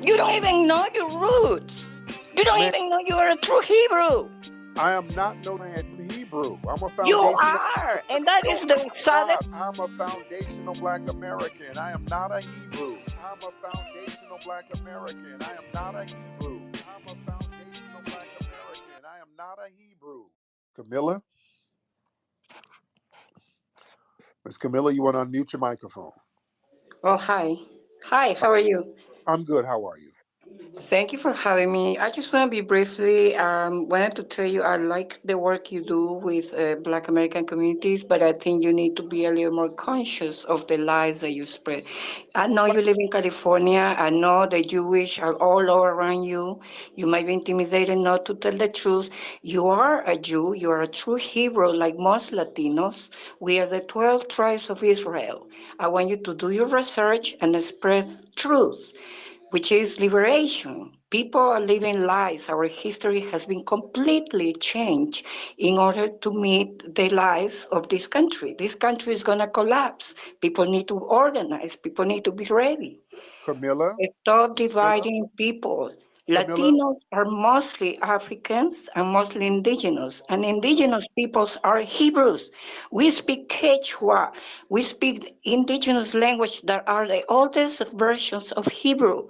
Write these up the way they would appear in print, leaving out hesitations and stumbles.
You don't even know your roots. You don't Man, even know you are a true Hebrew. I am not no Hebrew. I'm a You foundational. are, and that No, is the I'm saddest. not. I'm a foundational Black American. I am not a Hebrew. I'm a foundational Black American. I am not a Hebrew. I'm a foundational Black American. I am not a Hebrew. Camilla? Miss Camilla, you want to unmute your microphone? Oh, hi. Hi, how are you? I'm good. How are you? Thank you for having me. I just want to be briefly wanted to tell you I like the work you do with Black American communities, but I think you need to be a little more conscious of the lies that you spread. I know you live in California. I know the Jewish are all over around you. You might be intimidated not to tell the truth. You are a Jew. You are a true hero, like most Latinos. We are the 12 tribes of Israel. I want you to do your research and spread truth, which is liberation. People are living lies. Our history has been completely changed in order to meet the lies of this country. This country is going to collapse. People need to organize. People need to be ready. Camilla? Stop Camilla? dividing people. Camilla? Latinos are mostly Africans and mostly indigenous, and indigenous peoples are Hebrews. We speak Quechua. We speak indigenous language that are the oldest versions of Hebrew.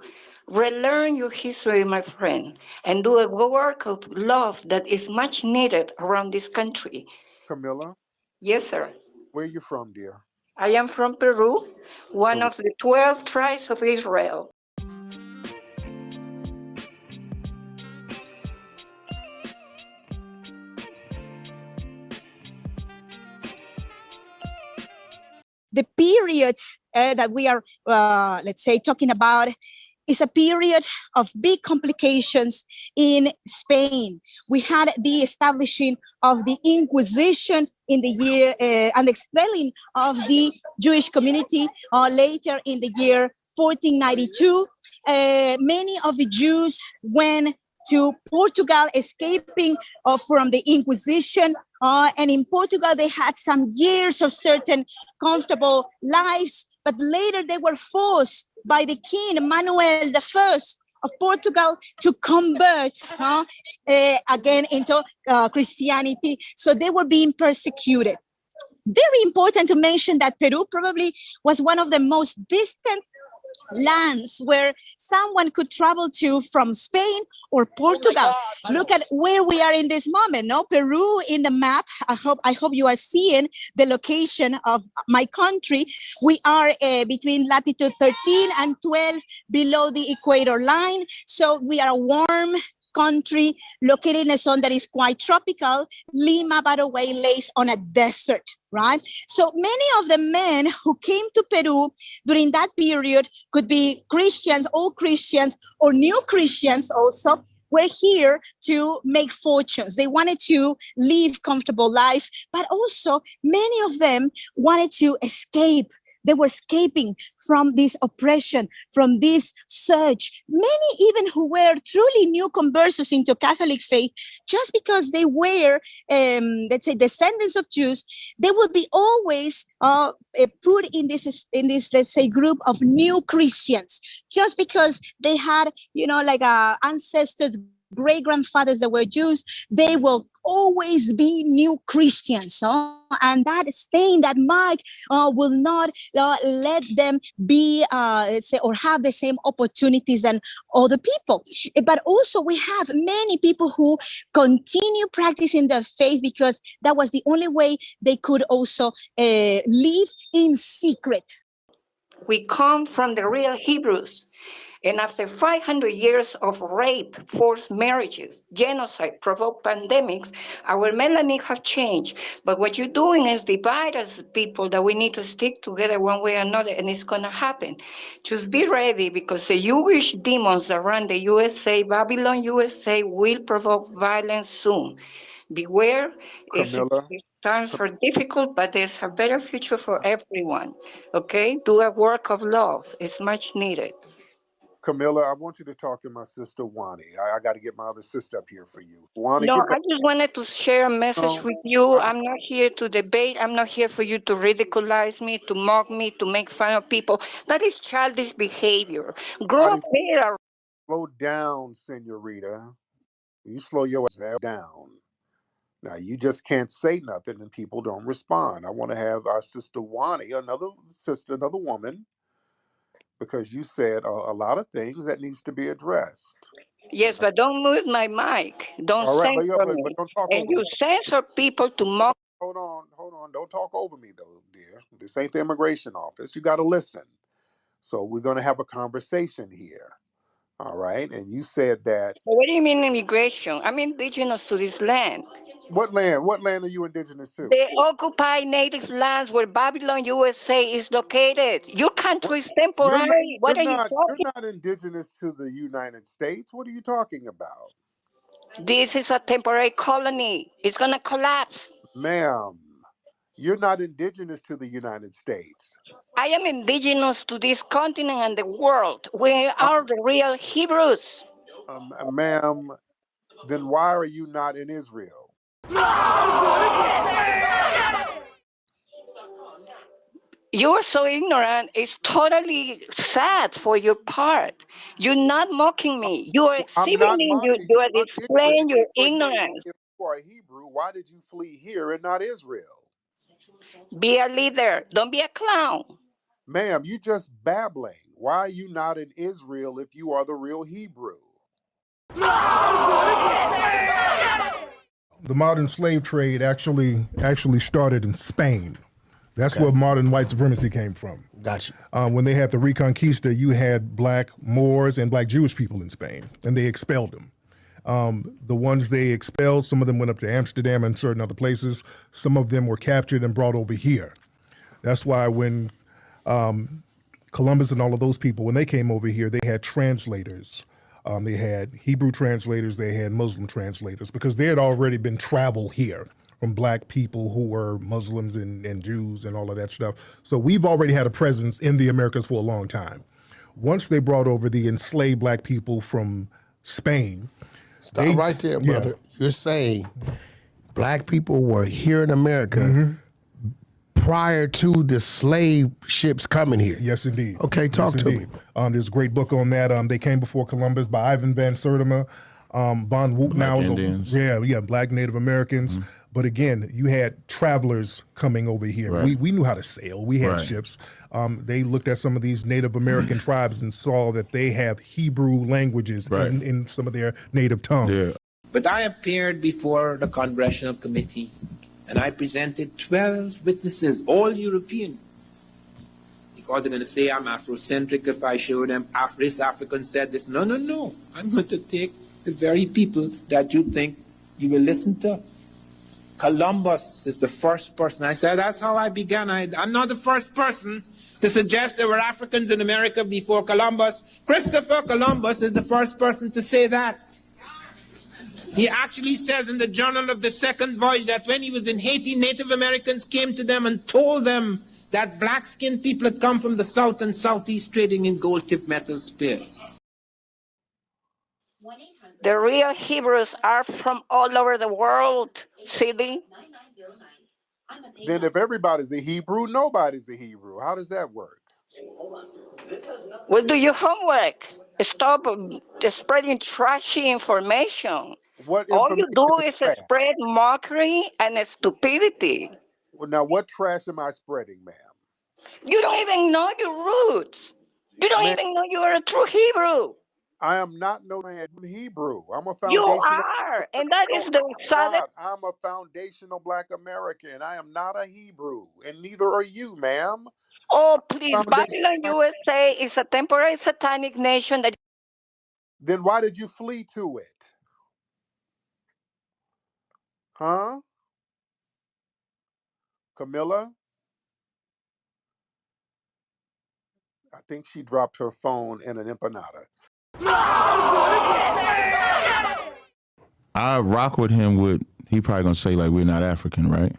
Relearn your history, my friend, and do a work of love that is much needed around this country. Camilla? Yes, sir. Where you from, dear? I am from Peru, one Peru. of the 12 tribes of Israel. The period that we are, let's say, talking about is a period of big complications in Spain. We had the establishing of the Inquisition in the year and expelling of the Jewish community later in the year 1492. Many of the Jews went to Portugal, escaping from the Inquisition. And in Portugal, they had some years of certain comfortable lives, but later they were forced by the king, Manuel I of Portugal, to convert again into Christianity. So they were being persecuted. Very important to mention that Peru probably was one of the most distant lands where someone could travel to from Spain or Portugal. Look at where we are in this moment. No, Peru in the map. I hope you are seeing the location of my country. We are between latitude 13 and 12 below the equator line. So we are a warm country located in a zone that is quite tropical. Lima, by the way, lays on a desert, right? So many of the men who came to Peru during that period could be Christians, old Christians, or new Christians also, were here to make fortunes. They wanted to live comfortable life, but also many of them wanted to escape. They were escaping from this oppression, from this surge. Many even who were truly new conversos into Catholic faith, just because they were, let's say, descendants of Jews, they would be always put in this, let's say, group of new Christians, just because they had, like ancestors, great grandfathers that were Jews. They will always be new Christians. And that stain, that mark will not let them be, let's say, or have the same opportunities than other people. But also we have many people who continue practicing their faith because that was the only way they could also live in secret. We come from the real Hebrews. And after 500 years of rape, forced marriages, genocide, provoked pandemics, our melanin have changed. But what you're doing is divide us people that we need to stick together one way or another, and it's going to happen. Just be ready because the Jewish demons that run the USA, Babylon USA, will provoke violence soon. Beware, Camilla? times are difficult, but there's a better future for everyone. Okay? Do a work of love. It's much needed. Camilla, I want you to talk to my sister Wani. I got to get my other sister up here for you. Wani, No, get I back. just wanted to share a message No, with you. I, I'm not here to debate. I'm not here for you to ridiculize me, to mock me, to make fun of people. That is childish behavior. Grow up Wani's better. Slow down, senorita. You slow your ass down. Now, you just can't say nothing and people don't respond. I want to have our sister Wani, another sister, another woman, because you said a lot of things that needs to be addressed. Yes, but don't mute my mic. Don't All right, censor but me. don't talk And over me. you censor people to mock. Hold on. Don't talk over me, though, dear. This ain't the immigration office. You got to listen. So we're going to have a conversation here. All right. And you said that. What do you mean immigration? I'm indigenous to this land. What land? What land are you indigenous to? The occupied native lands where Babylon, USA is located. Your country is temporary. What are you You're talking? not indigenous to the United States. What are you talking about? This is a temporary colony. It's gonna collapse. Ma'am, you're not indigenous to the United States. I am indigenous to this continent and the world. We Uh, are the real Hebrews. Ma'am, then why are you not in Israel? You are so ignorant. It's totally sad for your part. You're not mocking me. You are I'm not exhibiting, mocking you you. are I'm ignorant. displaying your If you are Hebrew, ignorance. if you are Hebrew, why did you flee here and not Israel? Be a leader. Don't be a clown. Ma'am, you just babbling. Why are you not in Israel if you are the real Hebrew? The modern slave trade actually started in Spain. That's where modern white supremacy came from. Gotcha. When they had the Reconquista, you had black Moors and black Jewish people in Spain, and they expelled them. The ones they expelled, some of them went up to Amsterdam and certain other places. Some of them were captured and brought over here. That's why when Columbus and all of those people, when they came over here, they had translators. They had Hebrew translators, they had Muslim translators, because there had already been travel here from black people who were Muslims and Jews and all of that stuff. So we've already had a presence in the Americas for a long time. Once they brought over the enslaved black people from Spain. Stop right there, brother. Yeah. You're saying black people were here in America prior to the slave ships coming here. Yes, indeed. Okay, talk to me. There's a great book on that. They came before Columbus by Ivan Van Sertima, Von Woutenau. Black Native Americans. But again, you had travelers coming over here. Right. We knew how to sail. We had ships. They looked at some of these Native American tribes and saw that they have Hebrew languages in some of their native tongue. Yeah. But I appeared before the Congressional Committee and I presented 12 witnesses, all European. Because they're going to say I'm Afrocentric if I show them this African said this. No. I'm going to take the very people that you think you will listen to. Columbus is the first person. I said, that's how I began. I'm not the first person to suggest there were Africans in America before Columbus. Christopher Columbus is the first person to say that. He actually says in the Journal of the Second Voyage that when he was in Haiti, Native Americans came to them and told them that black-skinned people had come from the south and southeast trading in gold-tipped metal spears. The real Hebrews are from all over the world, silly. Then if everybody's a Hebrew, nobody's a Hebrew. How does that work? Well, do your homework. Stop spreading trashy information. What All you information do is is trash? spread mockery and stupidity. Well, now, what trash am I spreading, ma'am? You don't even know your roots. You don't even know you are a true Hebrew. I am not no Hebrew. I'm a You foundational. are, and that is the sad. I'm a foundational Black American. I am not a Hebrew, and neither are you, ma'am. Oh, please, Babylon, USA is a temporary satanic nation that. Then why did you flee to it? Huh? Camilla? I think she dropped her phone in an empanada. I rock with him he probably gonna say like we're not African, right?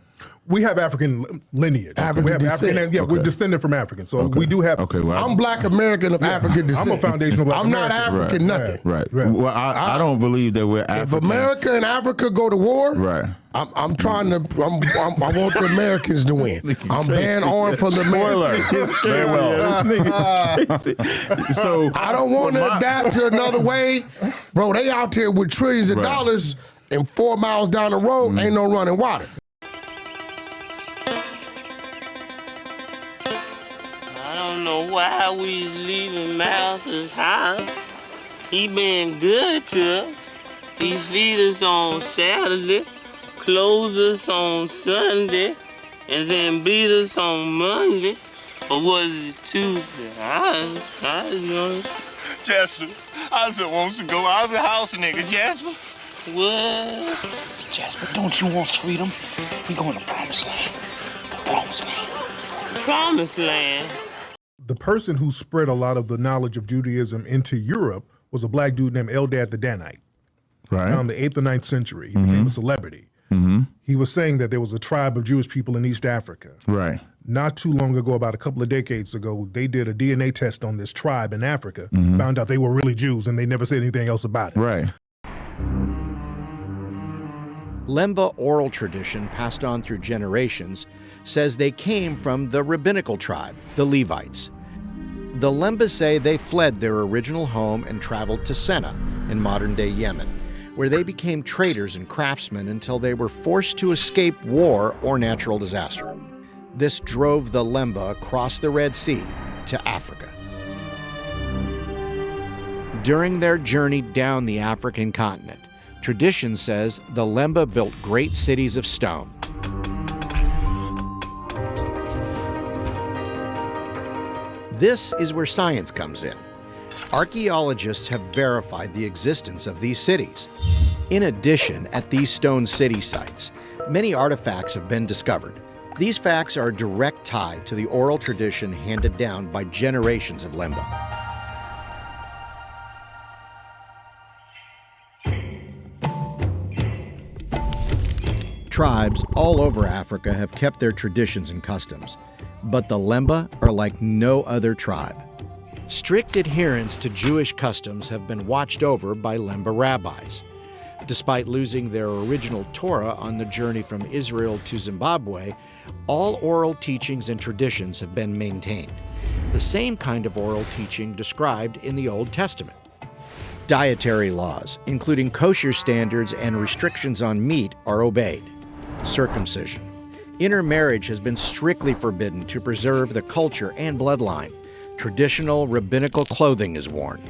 We have African lineage. African we have descent. African, we're descended from Africans. So we do have. Okay, well, I'm Black American of African descent. I'm a foundational Black I'm not American. African nothing. Right. Well, I don't believe that we're African. If America and Africa go to war, Right. I'm trying to. I want the Americans to win. I'm banning arms for the Americans. Very well. So I don't want to adapt to another way, bro. They out there with trillions of dollars, and 4 miles down the road ain't no running water. I don't know why we leaving Mouse's house. He been good to us. He feed us on Saturday, clothe us on Sunday, and then beat us on Monday. Or was it Tuesday? I don't know. Jasper, I just wants to go. I was a house nigga, Jasper. What? Jasper, don't you want freedom? We going to Promised Land. The Promised Land. Promised Land? The person who spread a lot of the knowledge of Judaism into Europe was a black dude named Eldad the Danite. Right. Around the 8th or 9th century, he became a celebrity. He was saying that there was a tribe of Jewish people in East Africa. Right. Not too long ago, about a couple of decades ago, they did a DNA test on this tribe in Africa, found out they were really Jews, and they never said anything else about it. Right. Limba oral tradition passed on through generations says they came from the rabbinical tribe, the Levites. The Limba say they fled their original home and traveled to Senna in modern-day Yemen, where they became traders and craftsmen until they were forced to escape war or natural disaster. This drove the Limba across the Red Sea to Africa. During their journey down the African continent, tradition says the Limba built great cities of stone. This is where science comes in. Archaeologists have verified the existence of these cities. In addition, at these stone city sites, many artifacts have been discovered. These facts are a direct tie to the oral tradition handed down by generations of Limba. Tribes all over Africa have kept their traditions and customs, but the Limba are like no other tribe. Strict adherence to Jewish customs have been watched over by Limba rabbis. Despite losing their original Torah on the journey from Israel to Zimbabwe, all oral teachings and traditions have been maintained. The same kind of oral teaching described in the Old Testament. Dietary laws, including kosher standards and restrictions on meat, are obeyed. Circumcision. Intermarriage has been strictly forbidden to preserve the culture and bloodline. Traditional rabbinical clothing is worn.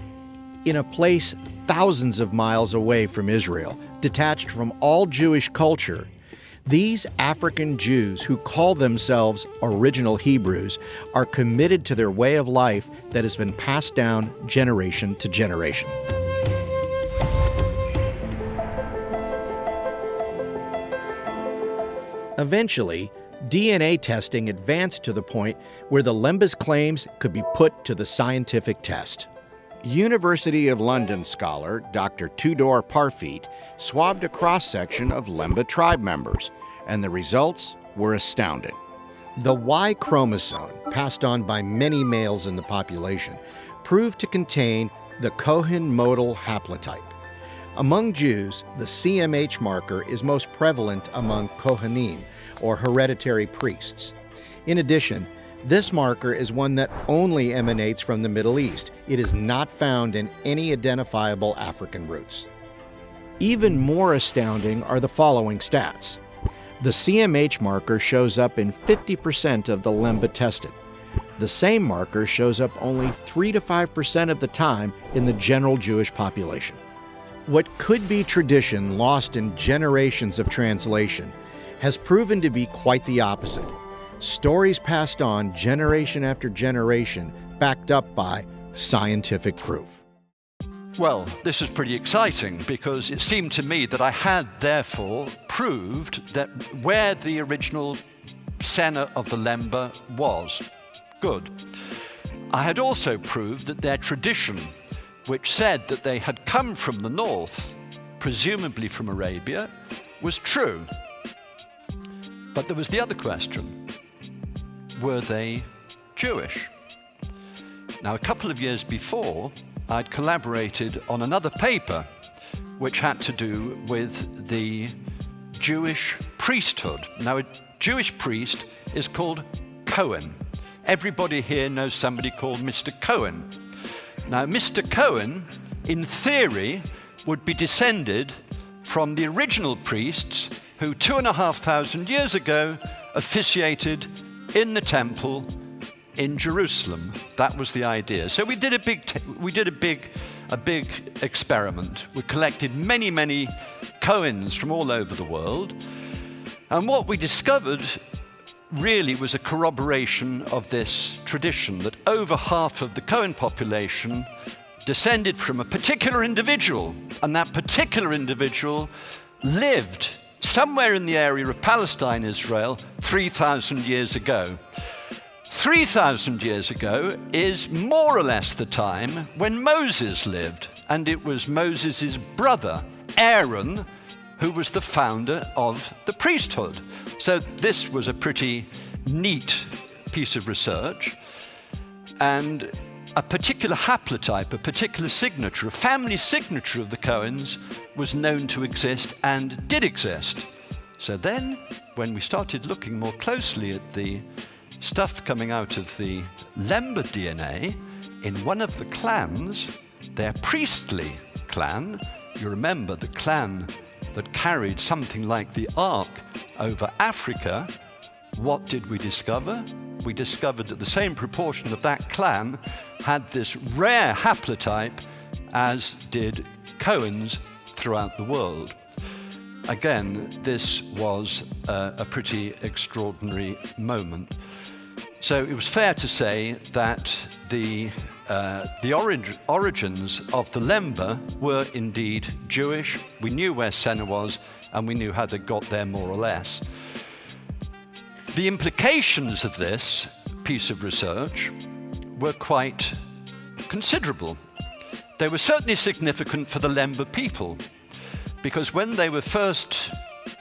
In a place thousands of miles away from Israel, detached from all Jewish culture, these African Jews who call themselves original Hebrews are committed to their way of life that has been passed down generation to generation. Eventually, DNA testing advanced to the point where the Limba's claims could be put to the scientific test. University of London scholar Dr. Tudor Parfit swabbed a cross-section of Limba tribe members, and the results were astounding. The Y chromosome, passed on by many males in the population, proved to contain the Cohen modal haplotype. Among Jews, the CMH marker is most prevalent among Kohanim, or hereditary priests. In addition, this marker is one that only emanates from the Middle East. It is not found in any identifiable African roots. Even more astounding are the following stats. The CMH marker shows up in 50% of the Limba tested. The same marker shows up only 3 to 5% of the time in the general Jewish population. What could be tradition lost in generations of translation has proven to be quite the opposite. Stories passed on generation after generation, backed up by scientific proof. Well, this is pretty exciting because it seemed to me that I had therefore proved that where the original center of the Limba was. Good. I had also proved that their tradition, which said that they had come from the north, presumably from Arabia, was true. But there was the other question: were they Jewish? Now, a couple of years before, I'd collaborated on another paper which had to do with the Jewish priesthood. Now, a Jewish priest is called Cohen. Everybody here knows somebody called Mr. Cohen. Now, Mr. Cohen, in theory, would be descended from the original priests who 2,500 years ago officiated in the temple in Jerusalem. That was the idea. So we did a big experiment. We collected many Cohens from all over the world, and what we discovered really was a corroboration of this tradition, that over half of the Cohen population descended from a particular individual, and that particular individual lived somewhere in the area of Palestine, Israel, 3,000 years ago. 3,000 years ago is more or less the time when Moses lived, and it was Moses' brother, Aaron, who was the founder of the priesthood. So this was a pretty neat piece of research, and a particular haplotype, a particular signature, a family signature of the Cohens was known to exist and did exist. So then, when we started looking more closely at the stuff coming out of the Limba DNA, in one of the clans, their priestly clan, you remember the clan that carried something like the Ark over Africa, what did we discover? We discovered that the same proportion of that clan had this rare haplotype as did Cohens throughout the world. Again, this was a pretty extraordinary moment. So it was fair to say that the origins of the Limba were indeed Jewish. We knew where Senna was, and we knew how they got there more or less. The implications of this piece of research were quite considerable. They were certainly significant for the Limba people, because when they were first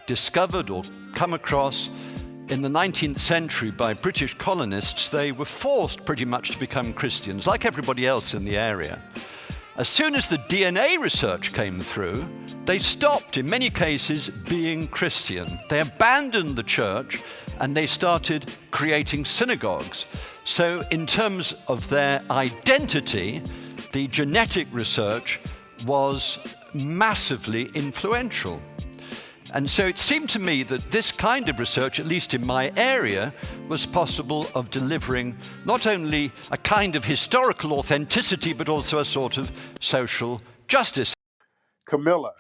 discovered or come across in the 19th century by British colonists, they were forced pretty much to become Christians, like everybody else in the area. As soon as the DNA research came through, they stopped, in many cases, being Christian. They abandoned the church and they started creating synagogues. So in terms of their identity, the genetic research was massively influential. And so it seemed to me that this kind of research, at least in my area, was possible of delivering not only a kind of historical authenticity, but also a sort of social justice. Camilla.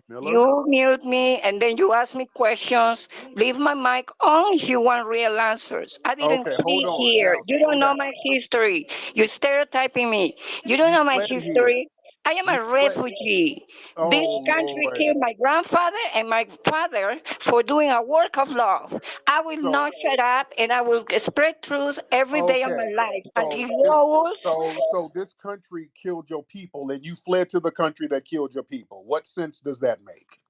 You mute me and then you ask me questions. Leave my mic on if you want real answers. I didn't Okay, hold on. here. Now, You slow don't know down. my history. You're stereotyping me. You don't You know my fled here. history. I am You a fled. refugee. Oh, This country Lord. killed my grandfather and my father for doing a work of love. I will So, not shut up, and I will spread truth every day of my okay. life until So this country killed your people, and you fled to the country that killed your people. What sense does that make?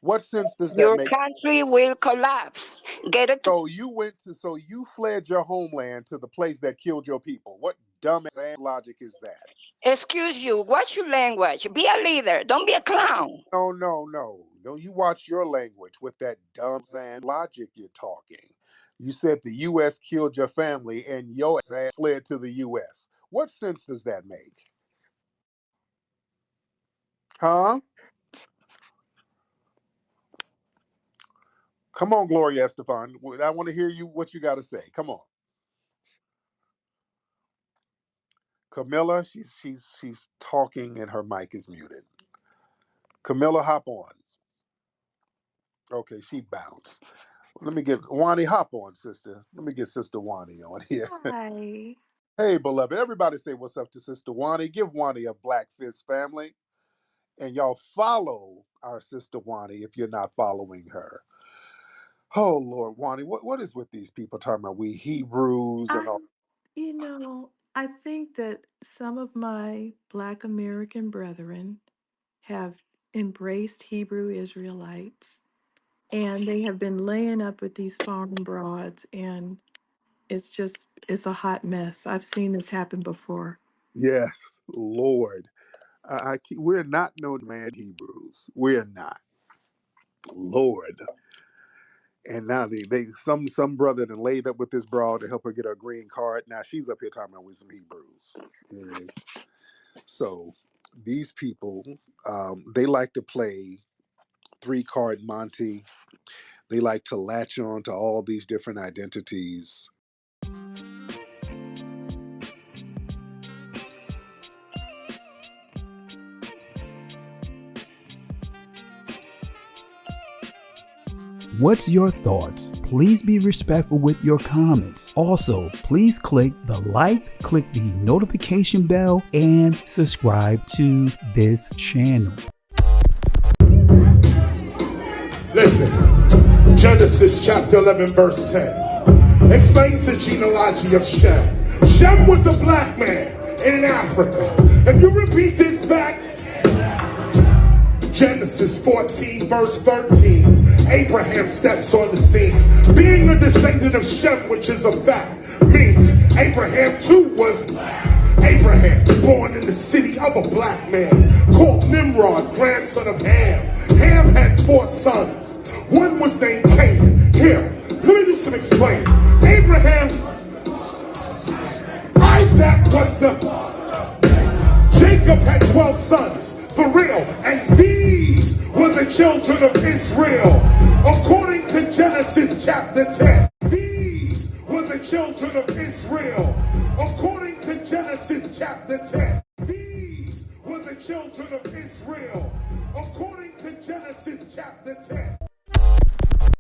What sense does that your make? country will collapse. Get it? So you fled your homeland to the place that killed your people. What dumb ass logic is that? Excuse you. Watch your language. Be a leader. Don't be a clown. No. Don't you watch your language with that dumb ass logic you're talking. You said the U.S. killed your family and your ass fled to the U.S. What sense does that make? Huh? Come on, Gloria Estefan. I want to hear what you got to say. Come on. Camilla, she's talking and her mic is muted. Camilla, hop on. Okay, she bounced. Let me get Wani, hop on, sister. Let me get Sister Wani on here. Hi. Hey, beloved. Everybody say what's up to Sister Wani. Give Wani a Black Fist family. And y'all follow our Sister Wani if you're not following her. Oh, Lord, Wani, what is with these people talking about we Hebrews and all? I think that some of my Black American brethren have embraced Hebrew Israelites, and they have been laying up with these foreign broads, and it's a hot mess. I've seen this happen before. Yes, Lord. We're not no man Hebrews. We're not. Lord. And now they some brother that laid up with this broad to help her get her green card. Now she's up here talking about with some Hebrews. You know? So these people, they like to play 3-card Monty. They like to latch on to all these different identities. What's your thoughts? Please be respectful with your comments. Also, please click the like, click the notification bell, and subscribe to this channel. Listen, Genesis chapter 11 verse 10 explains the genealogy of Shem. Shem was a black man in Africa. If you repeat this back, Genesis 14 verse 13, Abraham steps on the scene. Being a descendant of Shem, which is a fact, means Abraham too was Abraham, born in the city of a black man called Nimrod, grandson of Ham. Ham had 4 sons. One was named Canaan. Here, let me do some explaining. Abraham, Isaac was Jacob had 12 sons, for real, and these were the children of Israel. According to Genesis chapter 10, these were the children of Israel. According to Genesis chapter 10, these were the children of Israel. According to Genesis chapter 10.